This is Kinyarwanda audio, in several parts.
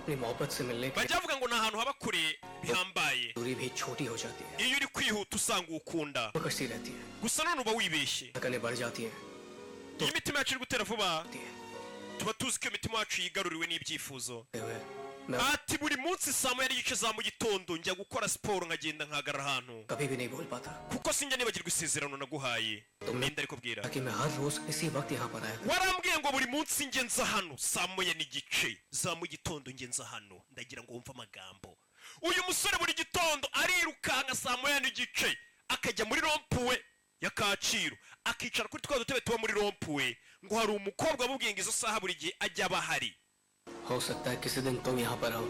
अपनी मोहब्बत से मिलने के bajya bavuga ngo ni ahantu haba kure bihambaye दूरी भी छोटी हो जाती है iyo uri kwihuta usanga ukunda कटती रहती है gusa none uba wibeshye धड़कनें बढ़ जाती हैं iyo imitima yacu iri gutera vuba tuba tuzi ko imitima yacu yigaruriwe n'ibyifuzo ati buri munsi saa moya n'igice za mu gitondo njya gukora siporo nkagenda nkahagarara ahantu कभी भी नहीं भूल पाता kuko sinjya nibagirwa isezerano naguhaye nenda ariko bwira कि मैं हर रोज इसी वक्त यहाँ पर आया warambwiye ngo buri munsi njye nza hano saa moya n'igice za mu gitondo njye nza hano ndagira ngo wumve amagambo uyu musore buri gitondo arirukanka saa moya n'igice akajya muri rompuwe ya Kacyiru akicara kuri twa dutebe tuba muri rompuwe ngo hari umukobwa amubwiye ngo izo saha buri gihe ajya bahari हो सकता है किसी दिन तुम यहाँ पर आओ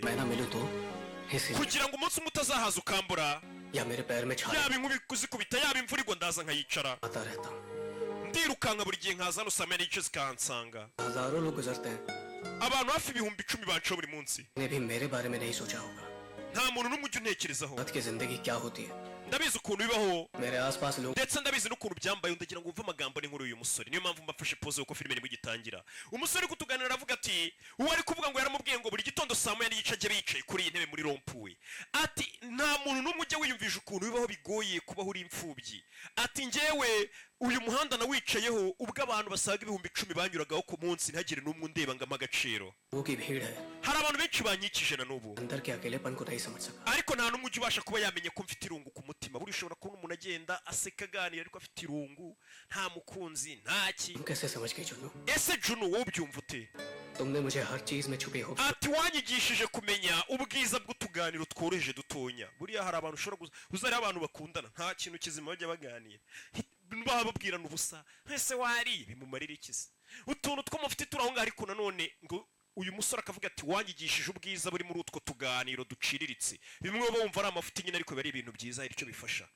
मैं ना मिलूं तो kugira ngo umunsi umwe utazahaza ukambura या मेरे पैर में छाया yaba inkubi kuzikubita yaba imvura igwa ndaza nkayicara आता रहता हूँ ndirukanka buri gihe nkaza hano saa moya n'igice zikansanga हजारों लोग गुजरते हैं abantu hafi ibihumbi 10 bancaho buri munsi ने भी मेरे बारे में नहीं सोचा होगा nta muntu n'umwe ujya untekerezaho बात की जिंदगी क्या होती है ndabizi ukuntu bibaho मेरे आसपास लोग ndetse ndabizi n'ukuntu byambaye ndagira ngo umve amagambo n'inkuru y'uyu musore niyo mpamvu mbafashe pose uko filime nibwo igitangira umusore kutuganira aravuga ati uwo ari kuvuga ngo yaramubwiye ngo buri gitondo saa moya n'igice ajya bicaye kuri iyi ntebe muri rompuwe ati nta muntu n'umwe ujya wiyumvisha ukuntu bibaho bigoye kubaho uri imfubyi ati njyewe uyu muhanda nawicayeho ubwo abantu basaga ibihumbi 10 banyuragaho ku munsi ntagire n'umwe undeba ngo amagaciro hari abantu benshi banyikije na n'ubu ariko nta n'umwe ujya ubasha kuba yamenye ko mfite irungu ku mutima buri ushobora kubona umuntu agenda aseka aganira ariko afite irungu nta mukunzi ntaki ese Juno wowe ubyumva ute ati wanyigishije kumenya ubwiza bw'utuganiro tworoheje dutonya buriya hari abantu ushobora uzari abantu bakundana nta kintu kizima bajya baganira baba babwirana ubusa ese wari bimumarira ikizi utuntu two mufite turahonga ariko nanone ngo uyu musore akavuga ati wanyigishije ubwiza buri muri utwo tuganiro duciriritse bimwe bumva ari amafuti nyine ariko bari ibintu byiza hari icyo bifasha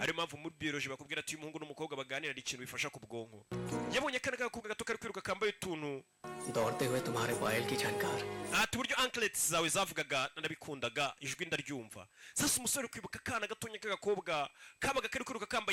ari mpamvu muri biology bakubwira ati umuhungu n'umukobwa baganira ari ikintu bifasha ku bwonko yabonye kana kakobwa gato kari kwiruka kambaye utuntu दौड़ते हुए तुम्हारे बायल की जानकार ati buryo anklets zawe zavugaga nabikundaga ijwi ndaryumva sasa umusore kwibuka kana gatonya k'agakobwa kabaga kari kwiruka kambaye